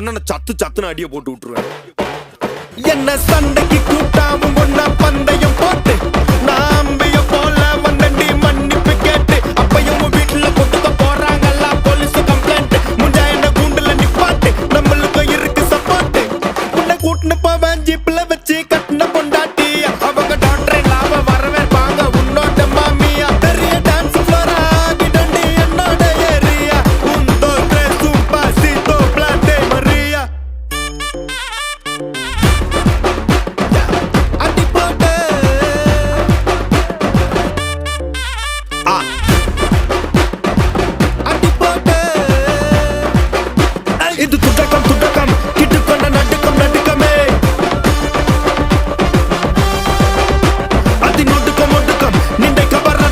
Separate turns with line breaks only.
அண்ணனை சத்து சத்துன்னு அடிய போட்டு விட்டுருவேன். என்ன சண்டைக்கு கூட்டாவும் ஒன்னா பந்தயம் போட்டு நான் போல